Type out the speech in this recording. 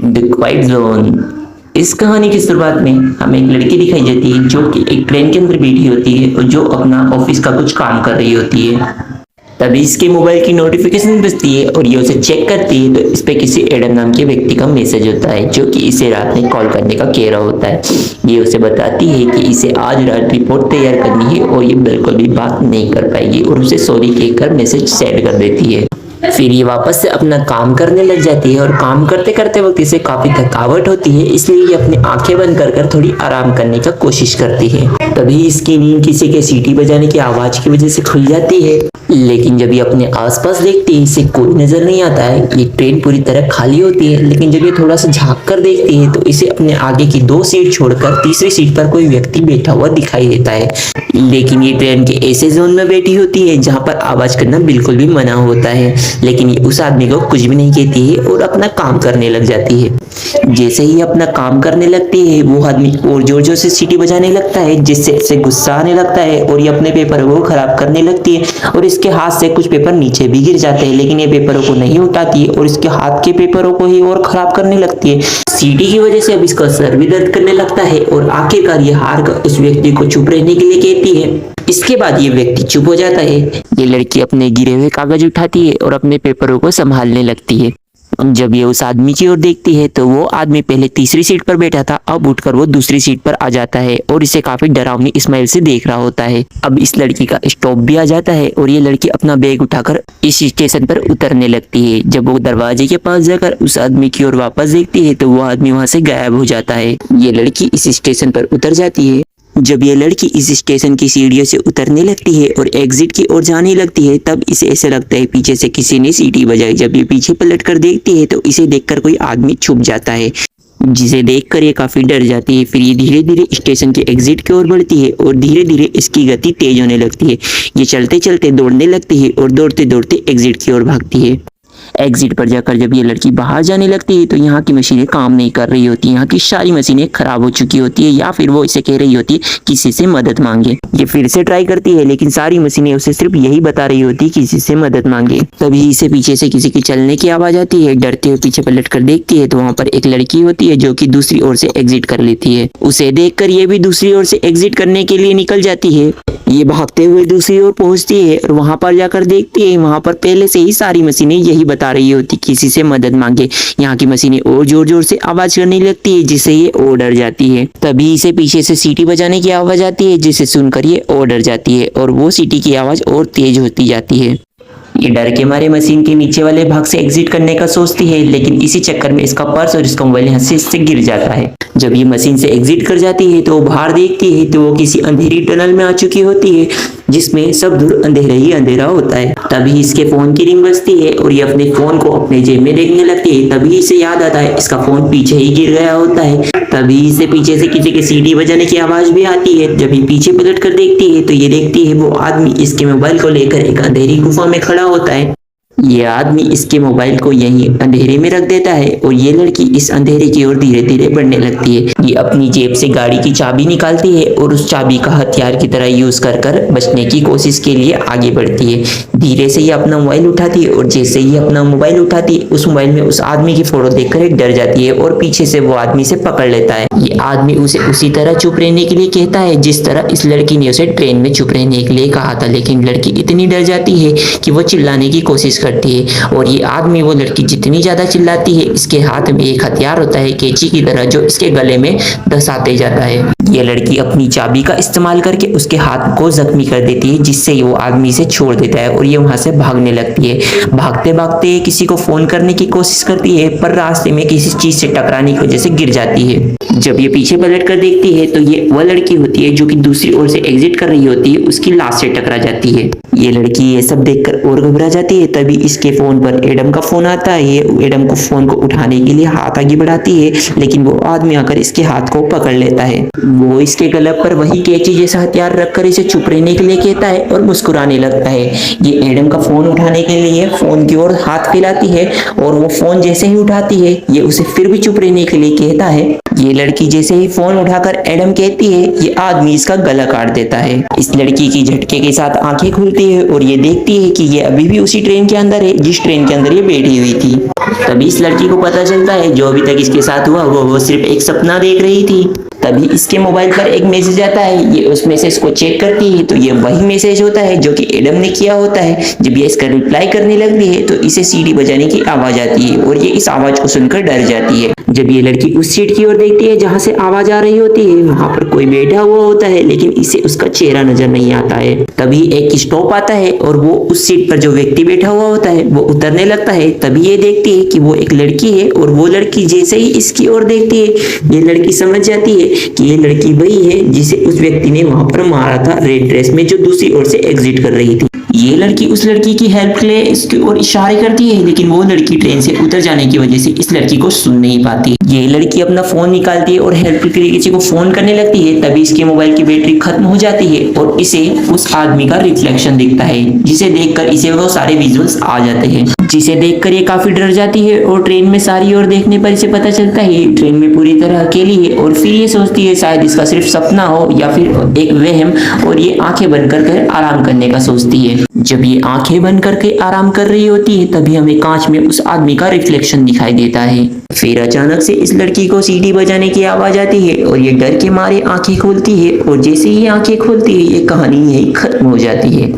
The quite zone. इस कहानी की शुरुआत में हमें एक लड़की दिखाई जाती है जो कि एक ट्रेन के अंदर बैठी होती है और जो अपना ऑफिस का कुछ काम कर रही होती है। तभी इसके मोबाइल की नोटिफिकेशन बजती है और ये उसे चेक करती है तो इस पे किसी एडम नाम के व्यक्ति का मैसेज होता है जो कि इसे रात में कॉल करने का कह रहा होता है। ये उसे बताती है कि इसे आज रात रिपोर्ट तैयार करनी है और ये बिल्कुल भी बात नहीं कर पाएगी और उसे सॉरी कहकर मैसेज सेंड कर देती है। फिर ये वापस से अपना काम करने लग जाती है और काम करते करते वक्त इसे काफी थकावट होती है, इसलिए ये अपनी आंखें बंद कर थोड़ी आराम करने का कोशिश करती है। तभी इसकी नींद किसी के सीटी बजाने की आवाज की वजह से खुल जाती है, लेकिन जब ये अपने आसपास देखती है इसे कोई नजर नहीं आता है। ये ट्रेन पूरी तरह खाली होती है, लेकिन जब ये थोड़ा सा झांक कर देखती है तो इसे अपने आगे की 2 सीट छोड़कर तीसरी सीट पर कोई व्यक्ति बैठा हुआ दिखाई देता है। लेकिन ये ट्रेन के ऐसे जोन में बैठी होती है जहां पर आवाज करना बिल्कुल भी मना होता है, लेकिन ये उस आदमी को कुछ भी नहीं कहती है और अपना काम करने लग जाती है। जैसे ही अपना काम करने लगती है वो आदमी और जोर जोर से सीटी बजाने लगता है, जिससे इसे गुस्सा आने लगता है और ये अपने पेपर को खराब करने लगती है और इसके हाथ से कुछ पेपर नीचे भी गिर जाते हैं, लेकिन ये पेपरों को नहीं उठाती है और इसके हाथ के पेपरों को ही और खराब करने लगती है। सीटी की वजह से अब इसका सर भी दर्द करने लगता है और आखिरकार ये हार कर उस व्यक्ति को चुप रहने के लिए कहती है। इसके बाद ये व्यक्ति चुप हो जाता है। ये लड़की अपने गिरे हुए कागज उठाती है और अपने पेपरों को संभालने लगती है। जब ये उस आदमी की ओर देखती है तो वो आदमी पहले तीसरी सीट पर बैठा था, अब उठकर वो दूसरी सीट पर आ जाता है और इसे काफी डरावनी स्माइल से देख रहा होता है। अब इस लड़की का स्टॉप भी आ जाता है और ये लड़की अपना बैग उठाकर इस स्टेशन पर उतरने लगती है। जब वो दरवाजे के पास जाकर उस आदमी की ओर वापस देखती है तो वो आदमी वहां से गायब हो जाता है। ये लड़की इस स्टेशन पर उतर जाती है। जब ये लड़की इस स्टेशन की सीढ़ियों से उतरने लगती है और एग्जिट की ओर जाने लगती है तब इसे ऐसे लगता है पीछे से किसी ने सीटी बजाई। जब ये पीछे पलट कर देखती है तो इसे देखकर कोई आदमी छुप जाता है, जिसे देखकर ये काफी डर जाती है। फिर ये धीरे धीरे स्टेशन के एग्जिट की ओर बढ़ती है और धीरे धीरे इसकी गति तेज होने लगती है। ये चलते चलते दौड़ने लगती है और दौड़ते दौड़ते एग्जिट की ओर भागती है। एग्जिट पर जाकर जब ये लड़की बाहर जाने लगती है तो यहाँ की मशीनें काम नहीं कर रही होती, यहाँ की सारी मशीनें खराब हो चुकी होती है या फिर वो इसे कह रही होती है किसी से मदद मांगे। ये फिर से ट्राई करती है लेकिन सारी मशीनें उसे सिर्फ यही बता रही होती है किसी से मदद मांगे। तभी इसे पीछे से किसी की चलने की आवाज आती है। डरते हुए पीछे पलट कर देखती है तो वहाँ पर एक लड़की होती है जो कि दूसरी ओर से एग्जिट कर लेती है। उसे देखकर ये भी दूसरी ओर से एग्जिट करने के लिए निकल जाती है। ये भागते हुए दूसरी ओर पहुंचती है और वहां पर जाकर देखती है वहां पर पहले से ही सारी मशीनें यही बता रही होती किसी से मदद मांगे। यहाँ की मशीनें और जोर जोर से आवाज करने लगती है जिससे ये और डर जाती है। तभी इसे पीछे से सीटी बजाने की आवाज आती है जिसे सुनकर ये और डर जाती है और वो सीटी की आवाज और तेज होती जाती है। ये डर के मारे मशीन के नीचे वाले भाग से एग्जिट करने का सोचती है, लेकिन इसी चक्कर में इसका पर्स और इसका मोबाइल यहाँ से इससे गिर जाता है। जब ये मशीन से एग्जिट कर जाती है तो वो बाहर देखती है तो वो किसी अंधेरी टनल में आ चुकी होती है जिसमें सब दूर अंधेरा ही अंधेरा होता है। तभी इसके फोन की रिंग बजती है और ये अपने फोन को अपने जेब में देखने लगती है। तभी इसे याद आता है इसका फोन पीछे ही गिर गया होता है। तभी इसे पीछे से किसी के सीटी बजाने की आवाज भी आती है। जब ये पीछे पलट कर देखती है तो ये देखती है वो आदमी इसके मोबाइल को लेकर एक अंधेरी गुफा में खड़ा होता है। ये आदमी इसके मोबाइल को यहीं अंधेरे में रख देता है और ये लड़की इस अंधेरे की ओर धीरे धीरे बढ़ने लगती है। ये अपनी जेब से गाड़ी की चाबी निकालती है और उस चाबी का हथियार की तरह यूज कर बचने की कोशिश के लिए आगे बढ़ती है। धीरे से ये अपना मोबाइल उठाती है और जैसे ही अपना मोबाइल उठाती है उस मोबाइल में उस आदमी की फोटो देखकर डर जाती है और पीछे से वो आदमी से पकड़ लेता है। ये आदमी उसे उसी तरह चुप रहने के लिए कहता है जिस तरह इस लड़की ने उसे ट्रेन में चुप रहने के लिए कहा था, लेकिन लड़की इतनी डर जाती है कि वो चिल्लाने की कोशिश करती है और ये आदमी वो लड़की जितनी ज्यादा चिल्लाती है इसके हाथ में एक हथियार होता है कैंची की तरह जो इसके गले में धंसाते जाता है। ये लड़की अपनी चाबी का इस्तेमाल करके उसके हाथ को जख्मी कर देती है जिससे वो आदमी से छोड़ देता है और ये वहां से भागने लगती है। भागते भागते किसी को फोन करने की कोशिश करती है पर रास्ते में किसी चीज से टकराने की वजह से गिर जाती है। जब ये पीछे पलट कर देखती है तो ये वह लड़की होती है जो कि दूसरी ओर से एग्जिट कर रही होती है, उसकी लाश से टकरा जाती है। ये लड़की ये सब देखकर और घबरा जाती है। तभी इसके फोन पर एडम का फोन आता है। ये एडम को फोन को उठाने के लिए हाथ आगे बढ़ाती है लेकिन वो आदमी आकर इसके हाथ को पकड़ लेता है। वो इसके गले पर वही कैंची जैसा हथियार रखकर इसे चुप रहने के लिए कहता है और मुस्कुराने लगता है। ये एडम का फोन उठाने के लिए फोन की ओर हाथ फैलाती है और वो फोन जैसे ही उठाती है ये उसे फिर भी चुप रहने के लिए कहता है। ये लड़की जैसे ही फोन उठाकर एडम कहती है ये आदमी इसका गला काट देता है। इस लड़की की झटके के साथ आंखें खुलती है और ये देखती है कि ये अभी भी उसी ट्रेन के अंदर है जिस ट्रेन के अंदर ये बैठी हुई थी। तभी इस लड़की को पता चलता है जो अभी तक इसके साथ हुआ वो सिर्फ एक सपना देख रही थी। तभी इसके मोबाइल पर एक मैसेज आता है। ये उस मैसेज को चेक करती है तो ये वही मैसेज होता है जो कि एडम ने किया होता है। जब ये इसका रिप्लाई करने लगती है तो इसे सीटी बजाने की आवाज आती है और ये इस आवाज को सुनकर डर जाती है। जब ये लड़की उस सीट की ओर देखती है जहां से आवाज आ रही होती है वहां पर कोई बैठा हुआ होता है लेकिन इसे उसका चेहरा नजर नहीं आता है। तभी एक स्टॉप आता है और वो उस सीट पर जो व्यक्ति बैठा हुआ होता है वो उतरने लगता है। तभी ये देखती है कि वो एक लड़की है और वो लड़की जैसे ही इसकी ओर देखती है ये लड़की समझ जाती है कि ये लड़की वही है जिसे उस व्यक्ति ने वहां पर मारा था रेड ड्रेस में, जो दूसरी ओर से एग्जिट कर रही थी। ये लड़की उस लड़की की हेल्प के लिए इसकी ओर इशारे करती है लेकिन वो लड़की ट्रेन से उतर जाने की वजह से इस लड़की को सुन नहीं पाती। ये लड़की अपना फोन निकालती है और हेल्प के लिए किसी को फोन करने लगती है। तभी इसके मोबाइल की बैटरी खत्म हो जाती है और इसे उस आदमी का रिफ्लेक्शन दिखता है जिसे देखकर इसे वो सारे विजुअल्स आ जाते हैं, जिसे देखकर ये काफी डर जाती है और ट्रेन में सारी ओर देखने पर इसे पता चलता है ट्रेन में पूरी तरह अकेली है और फिर ये सोचती है शायद इसका सिर्फ सपना हो या फिर एक वहम और ये आंखें बंद कर आराम करने का सोचती है। जब ये आंखें बंद करके आराम कर रही होती है तभी हमें कांच में उस आदमी का रिफ्लेक्शन दिखाई देता है। फिर अचानक से इस लड़की को सीटी बजाने की आवाज आती है और ये डर के मारे आंखें खोलती है और जैसे ही आंखें खोलती है ये कहानी यही खत्म हो जाती है।